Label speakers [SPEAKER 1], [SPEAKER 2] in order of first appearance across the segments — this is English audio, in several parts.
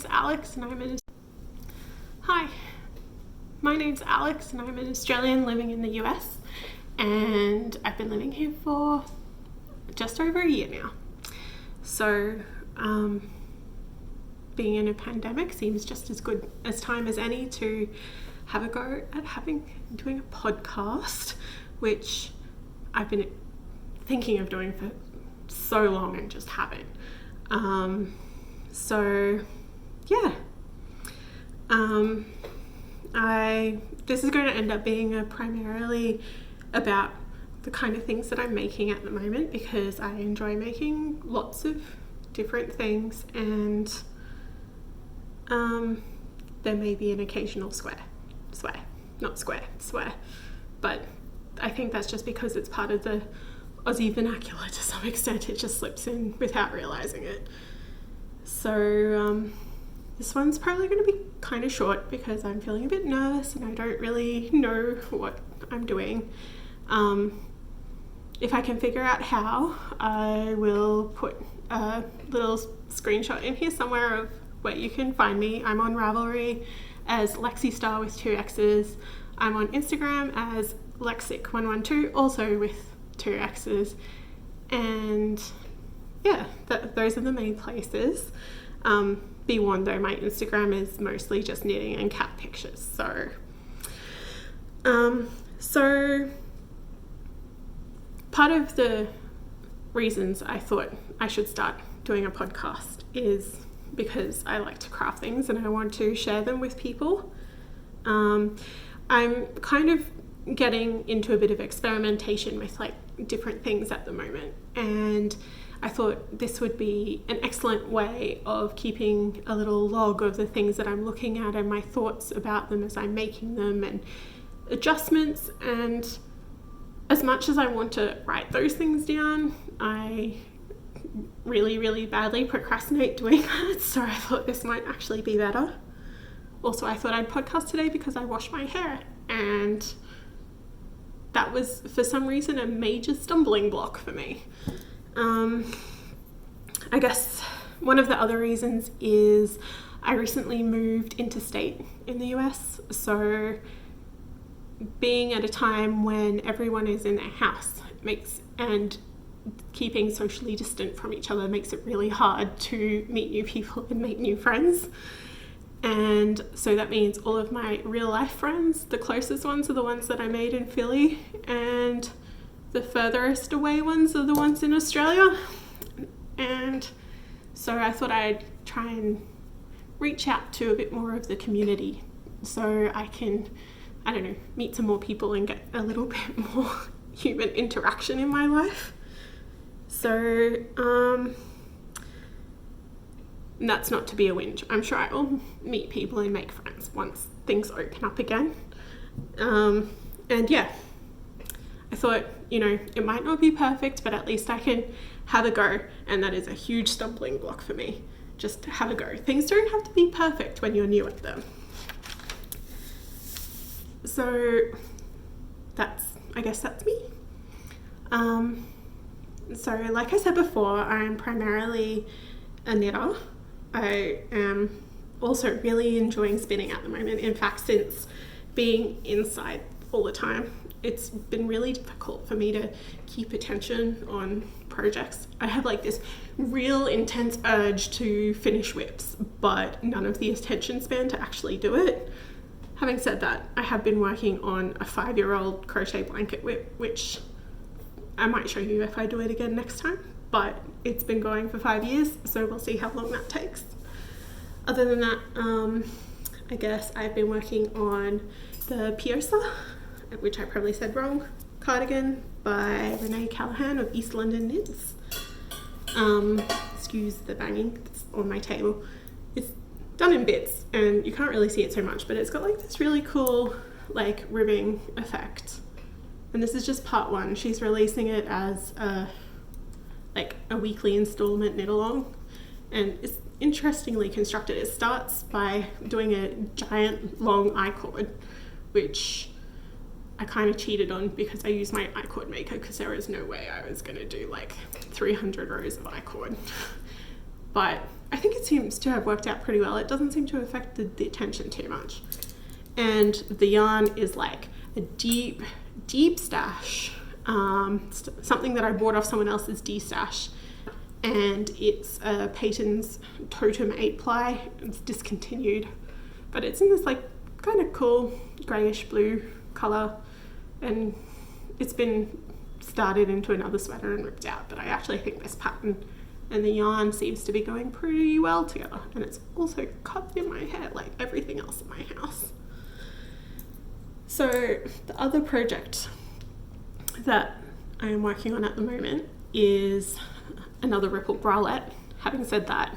[SPEAKER 1] name's Alex and Hi, my name's Alex and I'm an Australian living in the US, and I've been living here for just over a year now. So being in a pandemic seems just as good as time as any to have a go at doing a podcast, which I've been thinking of doing for so long and just haven't. This is going to end up being primarily about the kind of things that I'm making at the moment, because I enjoy making lots of different things, and there may be an occasional swear, but I think that's just because it's part of the Aussie vernacular to some extent. It just slips in without realizing it. So this one's probably going to be kind of short because I'm feeling a bit nervous and I don't really know what I'm doing. If I can figure out how, I will put a little screenshot in here somewhere of where you can find me. I'm on Ravelry as LexiStar with 2 X's. I'm on Instagram as Lexic112, also with 2 X's. And yeah, those are the main places. Be warned though, my Instagram is mostly just knitting and cat pictures. So part of the reasons I thought I should start doing a podcast is because I like to craft things and I want to share them with people. I'm kind of getting into a bit of experimentation with like different things at the moment, and I thought this would be an excellent way of keeping a little log of the things that I'm looking at and my thoughts about them as I'm making them, and adjustments. And as much as I want to write those things down, I really, really badly procrastinate doing that. So I thought this might actually be better. Also, I thought I'd podcast today because I washed my hair, and that was for some reason a major stumbling block for me. I guess one of the other reasons is I recently moved interstate in the US, so being at a time when everyone is in their house and keeping socially distant from each other makes it really hard to meet new people and make new friends. And so that means all of my real life friends, the closest ones are the ones that I made in Philly, and the furthest away ones are the ones in Australia. And so I thought I'd try and reach out to a bit more of the community so I can, meet some more people and get a little bit more human interaction in my life. So that's not to be a whinge. I'm sure I will meet people and make friends once things open up again. And yeah, I thought, it might not be perfect, but at least I can have a go. And that is a huge stumbling block for me. Just have a go. Things don't have to be perfect when you're new at them. So I guess that's me. So like I said before, I'm primarily a knitter. I am also really enjoying spinning at the moment. In fact, since being inside all the time, it's been really difficult for me to keep attention on projects. I have like this real intense urge to finish whips, but none of the attention span to actually do it. Having said that, I have been working on a 5-year-old crochet blanket whip, which I might show you if I do it again next time, but it's been going for 5 years, so we'll see how long that takes. Other than that, I guess I've been working on the Piosa, which I probably said wrong, cardigan by Renee Callahan of East London Knits. Excuse the banging that's on my table. It's done in bits and you can't really see it so much, but it's got like this really cool like ribbing effect. And this is just part 1. She's releasing it as a weekly installment knit along, and it's interestingly constructed. It starts by doing a giant long I-cord, which I kind of cheated on because I used my I-cord maker because there was no way I was going to do like 300 rows of I-cord. but I think it seems to have worked out pretty well. It doesn't seem to have affected the attention too much. And the yarn is like a deep stash, something that I bought off someone else's D-stash, and it's a Peyton's Totem 8-ply. It's discontinued, but it's in this like kind of cool greyish blue colour, and it's been started into another sweater and ripped out, but I actually think this pattern and the yarn seems to be going pretty well together, and it's also covered in my hair like everything else in my house. So the other project that I am working on at the moment is another ripple bralette. Having said that,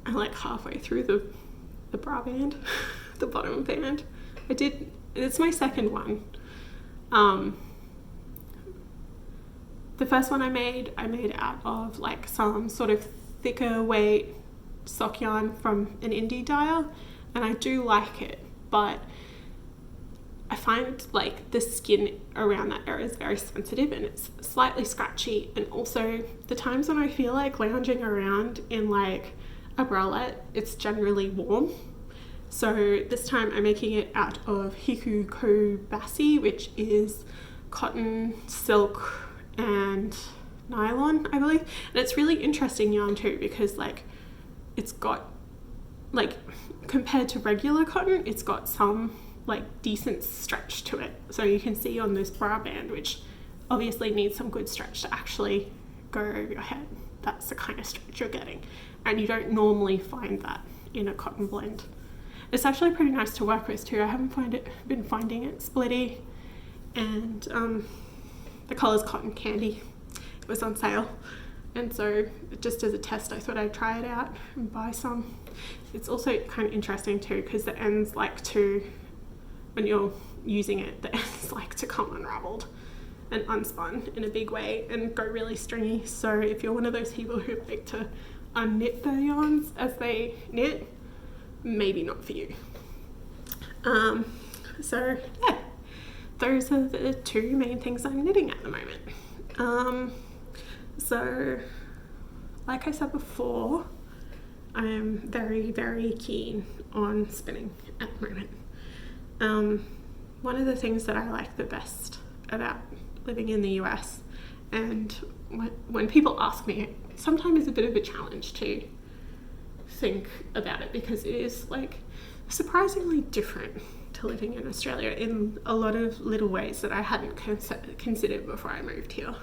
[SPEAKER 1] I'm like halfway through the bra band, the bottom band. It's my second one. The first one I made out of like some sort of thicker weight sock yarn from an indie dyer, and I do like it, but I find like the skin around that area is very sensitive and it's slightly scratchy, and also the times when I feel like lounging around in like a bralette, it's generally warm. So this time I'm making it out of Hiku Kobasi, which is cotton, silk and nylon, I believe. And it's really interesting yarn too, because like it's got like, compared to regular cotton, it's got some like decent stretch to it. So you can see on this bra band, which obviously needs some good stretch to actually go over your head, that's the kind of stretch you're getting, and you don't normally find that in a cotton blend. It's actually pretty nice to work with too. I haven't been finding it splitty, and the colour's cotton candy. It was on sale, and so just as a test I thought I'd try it out and buy some. It's also kind of interesting too, because the ends like to, when you're using it, the ends like to come unravelled and unspun in a big way and go really stringy. So if you're one of those people who like to unknit their yarns as they knit, maybe not for you. So yeah, those are the two main things I'm knitting at the moment. So like I said before, I am very, very keen on spinning at the moment. One of the things that I like the best about living in the US, and when people ask me, it sometimes is a bit of a challenge to think about it, because it is like surprisingly different to living in Australia in a lot of little ways that I hadn't considered before I moved here.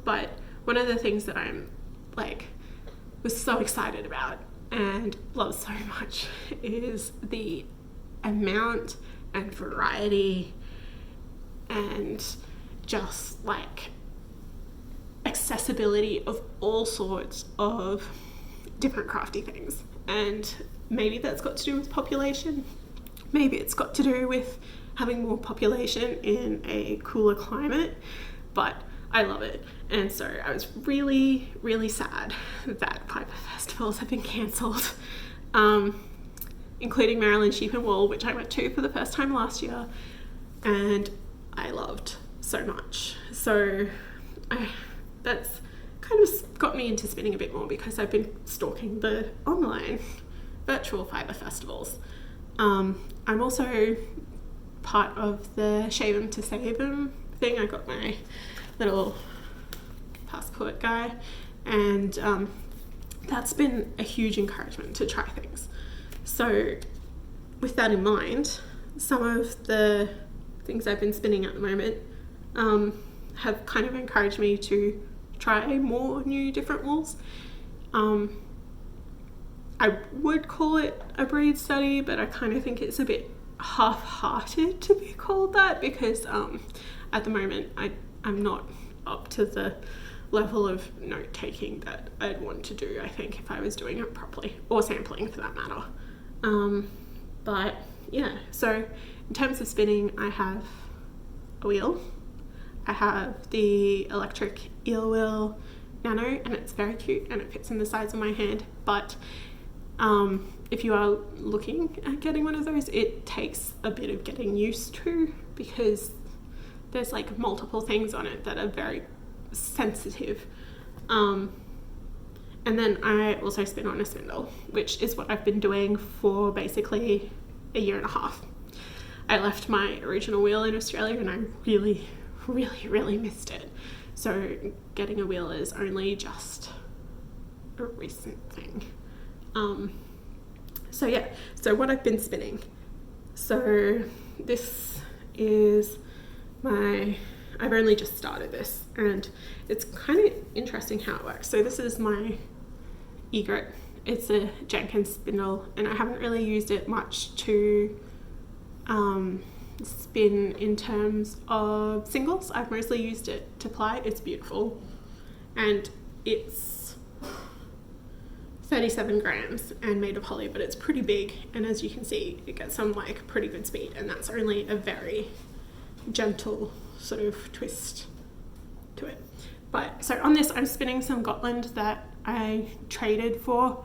[SPEAKER 1] But one of the things that I'm like was so excited about and love so much is the amount and variety and just like accessibility of all sorts of different crafty things. And maybe that's got to do with population, maybe it's got to do with having more population in a cooler climate, but I love it. And so I was really, really sad that Piper festivals have been cancelled, including Maryland Sheep and Wool, which I went to for the first time last year and I loved so much. So that's kind of got me into spinning a bit more, because I've been stalking the online virtual fibre festivals. I'm also part of the Shave 'em to Save 'em thing. I got my little passport guy, and that's been a huge encouragement to try things. So with that in mind, some of the things I've been spinning at the moment have kind of encouraged me to try more new different wools. I would call it a breed study, but I kind of think it's a bit half-hearted to be called that, because at the moment I'm not up to the level of note-taking that I'd want to do, I think, if I was doing it properly, or sampling for that matter. But yeah, so in terms of spinning, I have a wheel. I have the electric eel wheel nano, and it's very cute and it fits in the size of my hand, but if you are looking at getting one of those, it takes a bit of getting used to, because there's like multiple things on it that are very sensitive. And then I also spin on a spindle, which is what I've been doing for basically a year and a half. I left my original wheel in Australia and I really, really, really missed it. So getting a wheel is only just a recent thing. So yeah, so what I've been spinning. So this is I've only just started this, and it's kind of interesting how it works. So this is my egret. It's a Jenkins spindle, and I haven't really used it much to spin in terms of singles. I've mostly used it to ply. It's beautiful, and it's 37 grams and made of holly, but it's pretty big, and as you can see it gets some like pretty good speed, and that's only a very gentle sort of twist to it. But so on this I'm spinning some Gotland that I traded for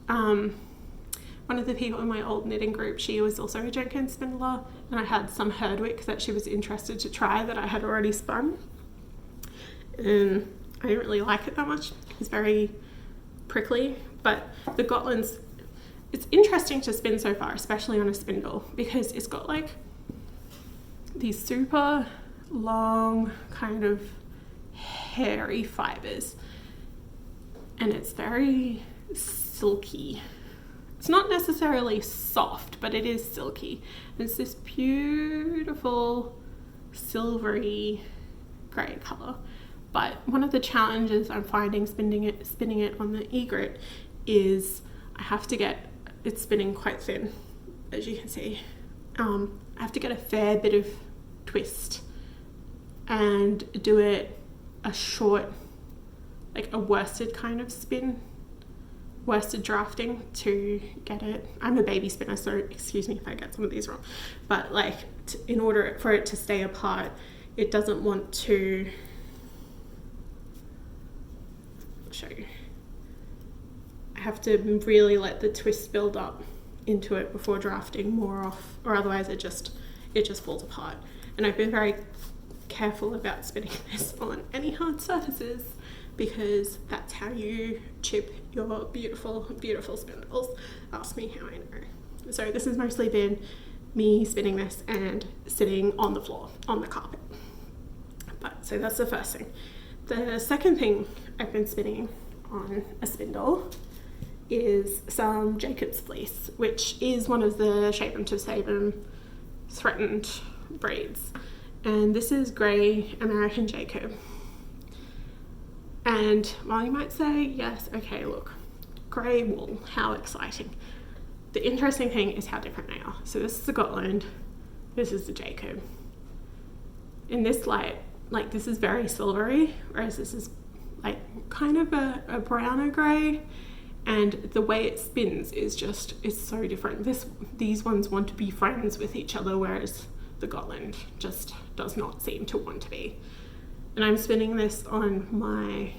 [SPEAKER 1] one of the people in my old knitting group. She was also a Jenkins spindler, and I had some Herdwick that she was interested to try that I had already spun, and I didn't really like it that much. It's very prickly, but the Gotland's, it's interesting to spin so far, especially on a spindle, because it's got like these super long kind of hairy fibers, and it's very silky. It's not necessarily soft, but it is silky. It's this beautiful silvery grey colour. But one of the challenges I'm finding spinning it on the egret is I have to get it spinning quite thin, as you can see. I have to get a fair bit of twist and do it a short, like a worsted kind of spin, worsted drafting to get it. I'm a baby spinner, so excuse me if I get some of these wrong, but like in order for it to stay apart, it doesn't want to, I'll show you, I have to really let the twist build up into it before drafting more off, or otherwise it just falls apart. And I've been very careful about spinning this on any hard surfaces, because that's how you chip your beautiful, beautiful spindles. Ask me how I know. So this has mostly been me spinning this and sitting on the floor, on the carpet. But so that's the first thing. The second thing I've been spinning on a spindle is some Jacob's fleece, which is one of the Shaven to Save 'em threatened breeds. And this is grey American Jacob. And while you might say, yes, okay, look, grey wool, how exciting. The interesting thing is how different they are. So this is the Gotland, this is the Jacob. In this light, like this is very silvery, whereas this is like kind of a browner grey, and the way it spins is just, it's so different. These ones want to be friends with each other, whereas the Gotland just does not seem to want to be. And I'm spinning this on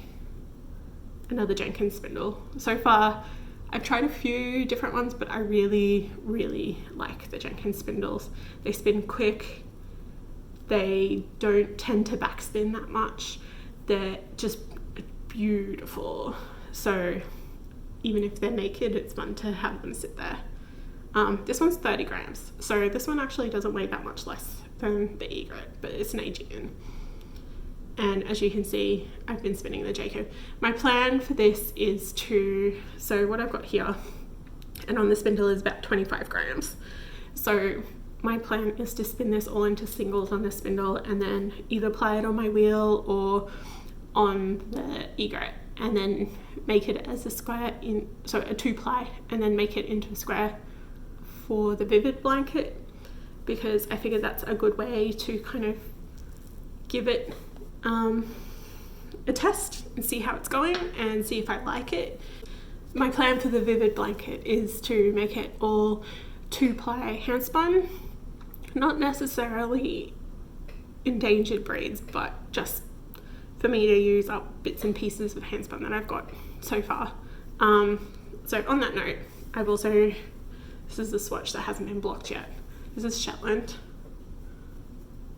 [SPEAKER 1] another Jenkins spindle. So far I've tried a few different ones, but I really, really like the Jenkins spindles. They spin quick, they don't tend to backspin that much, they're just beautiful. So even if they're naked, it's fun to have them sit there. This one's 30 grams, so this one actually doesn't weigh that much less than the egret, but it's an AGN. And as you can see, I've been spinning the Jacob. My plan for this is so what I've got here, and on the spindle is about 25 grams. So my plan is to spin this all into singles on the spindle, and then either ply it on my wheel or on the egret, and then make it as a square so a 2-ply, and then make it into a square for the vivid blanket, because I figured that's a good way to kind of give it a test and see how it's going and see if I like it. My plan for the vivid blanket is to make it all 2-ply hand spun, not necessarily endangered breeds, but just for me to use up bits and pieces of hand spun that I've got so far. So on that note, I've also, this is the swatch that hasn't been blocked yet. This is Shetland.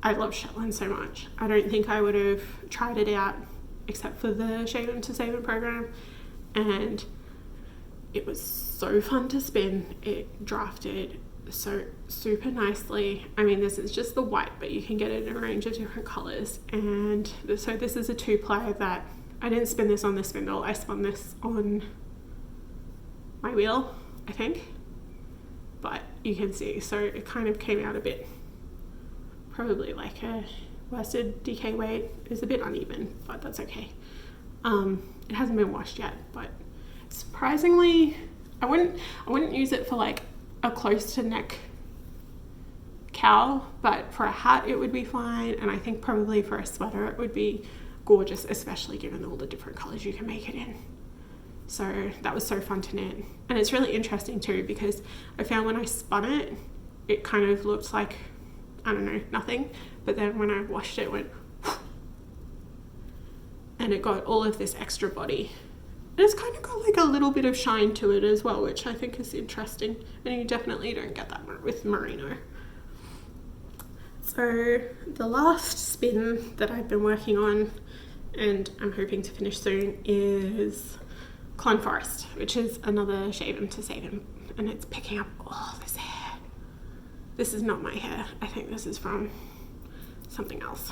[SPEAKER 1] I love Shetland so much. I don't think I would have tried it out except for the Shaven to Save It program. and it was so fun to spin. It drafted so super nicely. I mean, this is just the white, but you can get it in a range of different colors. And so this is a 2-ply that I didn't spin this on the spindle. I spun this on my wheel, I think. But you can see, so it kind of came out a bit, probably like a worsted DK weight. It's a bit uneven, but that's okay. It hasn't been washed yet, but surprisingly, I wouldn't use it for like a close to neck cowl, but for a hat it would be fine, and I think probably for a sweater it would be gorgeous, especially given all the different colors you can make it in. So that was so fun to knit, and it's really interesting too because I found when I spun it, it kind of looked like, I don't know, nothing, but then when I washed it, it went and it got all of this extra body. And it's kind of got like a little bit of shine to it as well, which I think is interesting, and you definitely don't get that with merino. So the last spin that I've been working on, and I'm hoping to finish soon, is Clone Forest, which is another shave 'em to save 'em, and it's picking up all this hair. This is not my hair. I think this is from something else.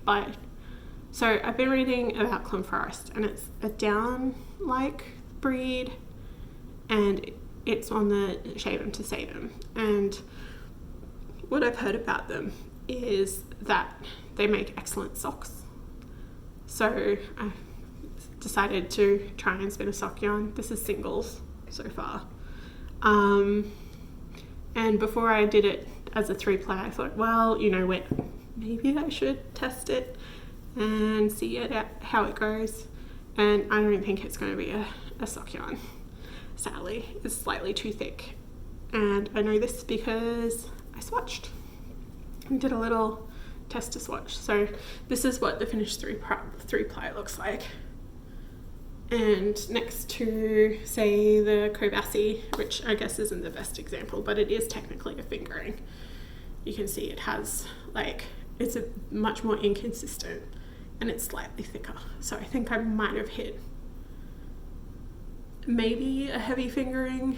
[SPEAKER 1] But so I've been reading about Clone Forest, and it's a down-like breed, and it's on the shave 'em to save 'em. And what I've heard about them is that they make excellent socks. So I decided to try and spin a sock yarn. This is singles so far. And before I did it as a 3-ply, I thought, well, you know what, maybe I should test it and see how it goes. And I don't think it's going to be a sock yarn, sadly. It's slightly too thick. And I know this because I swatched and did a little test to swatch. So this is what the finished 3-ply looks like. And next to, say, the Crafty, which I guess isn't the best example, but it is technically a fingering. You can see it has, like, it's a much more inconsistent, and it's slightly thicker. So I think I might have hit maybe a heavy fingering,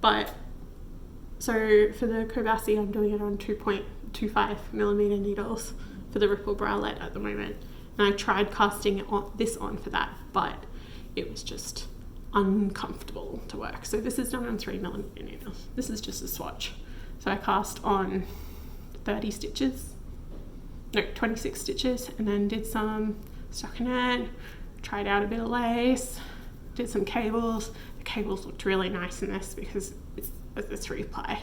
[SPEAKER 1] but so for the Crafty, I'm doing it on 2.25mm needles for the Ripple Bralette at the moment. And I tried casting this on for that, but it was just uncomfortable to work. So this is done on 3mm needles. This is just a swatch. So I cast on 26 stitches, and then did some stockinette, tried out a bit of lace, did some cables. The cables looked really nice in this because it's a 3-ply.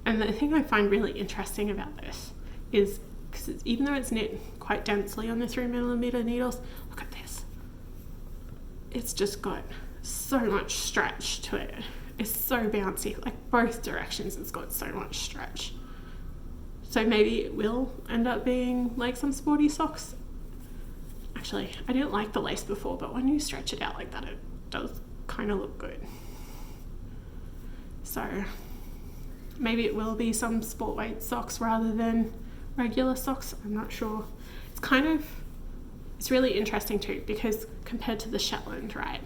[SPEAKER 1] And the thing I find really interesting about this is, because even though it's knit quite densely on the 3mm needles, look at this. It's just got so much stretch to it. It's so bouncy, like both directions it's got so much stretch. So maybe it will end up being like some sporty socks. Actually, I didn't like the lace before, but when you stretch it out like that, it does kind of look good. So maybe it will be some sport weight socks rather than regular socks. I'm not sure. It's really interesting too, because compared to the Shetland, right,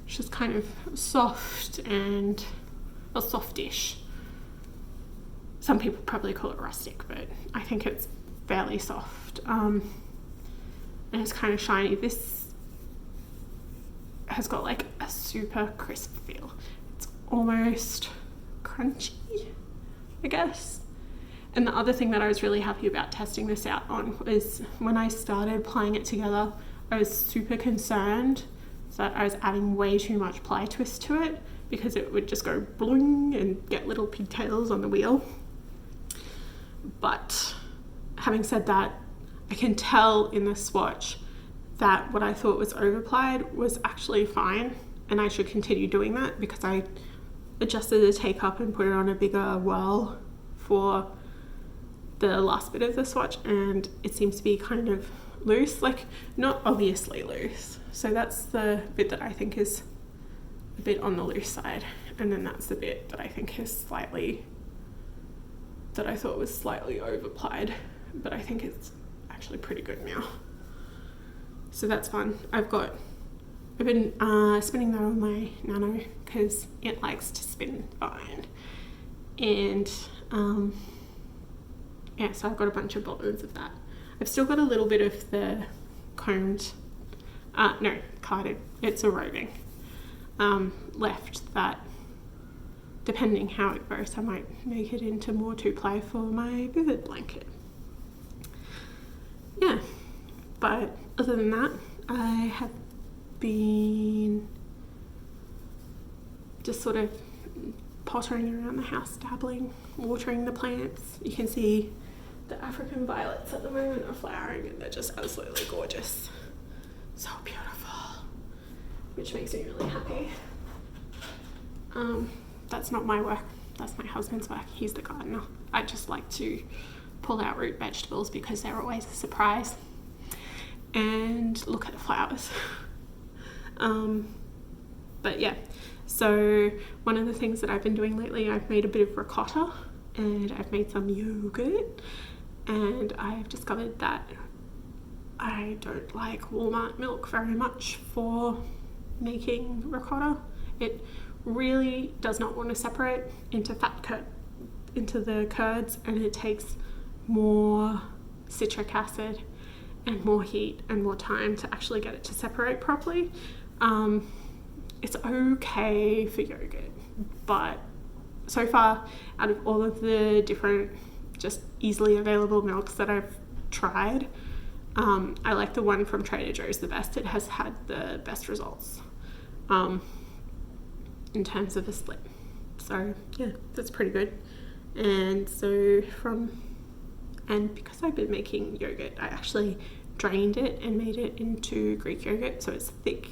[SPEAKER 1] it's just kind of soft and, well, softish. Some people probably call it rustic, but I think it's fairly soft. And it's kind of shiny. This has got like a super crisp feel. It's almost crunchy, I guess. And the other thing that I was really happy about testing this out on was when I started plying it together, I was super concerned that I was adding way too much ply twist to it, because it would just go bling and get little pigtails on the wheel. But having said that, I can tell in the swatch that what I thought was overplied was actually fine, and I should continue doing that because I adjusted the take up and put it on a bigger whirl for the last bit of the swatch, and it seems to be kind of loose, like not obviously loose. So that's the bit that I think is a bit on the loose side, and then that's the bit that I think is slightly, that I thought was slightly overplied, but I think it's actually pretty good now. So that's fun. I've got I've been spinning that on my Nano because it likes to spin fine. And yeah, so I've got a bunch of bobbins of that. I've still got a little bit of the combed, no, carded, it's a roving, left that, depending how it goes, I might make it into more 2-ply for my vivid blanket. Yeah, but other than that, I have been just sort of pottering around the house, dabbling, watering the plants. You can see the African violets at the moment are flowering and they're just absolutely gorgeous. So beautiful, which makes me really happy. That's not my work, that's my husband's work. He's the gardener. I just like to pull out root vegetables because they're always a surprise and look at the flowers. But yeah, so one of the things that I've been doing lately, I've made a bit of ricotta and I've made some yogurt, and I've discovered that I don't like Walmart milk very much for making ricotta. It really does not want to separate into into the curds, and it takes more citric acid and more heat and more time to actually get it to separate properly. It's okay for yogurt, but so far, out of all of the different just easily available milks that I've tried, I like the one from Trader Joe's the best. It has had the best results in terms of a split. So yeah, that's pretty good. And so because I've been making yogurt, I actually drained it and made it into Greek yogurt, so it's thick,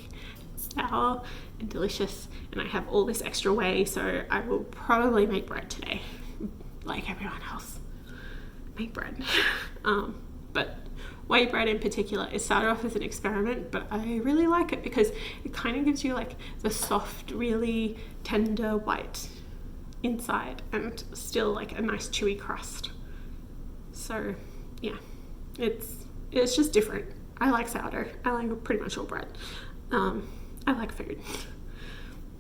[SPEAKER 1] sour and delicious, and I have all this extra whey, so I will probably make bread today, like everyone else. Make bread. But whey bread in particular, it started off as an experiment, but I really like it because it kind of gives you like the soft, really tender white inside and still like a nice chewy crust. So yeah, it's just different. I like sourdough. I like pretty much all bread. I like food.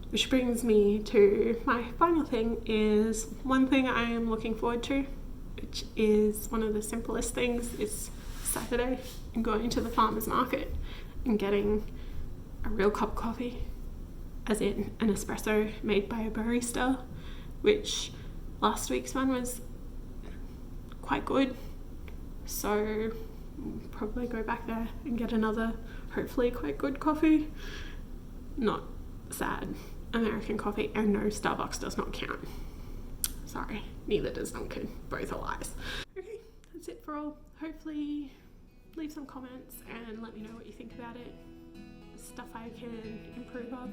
[SPEAKER 1] Which brings me to my final thing, is one thing I am looking forward to, which is one of the simplest things, is Saturday and going to the farmer's market and getting a real cup of coffee, as in an espresso made by a barista, which last week's one was quite good. So probably go back there and get another hopefully quite good coffee. Not sad American coffee, and no, Starbucks does not count. Sorry, neither does Dunkin'. Both are lies. Okay, that's it for all. Hopefully leave some comments and let me know what you think about it. Stuff I can improve on.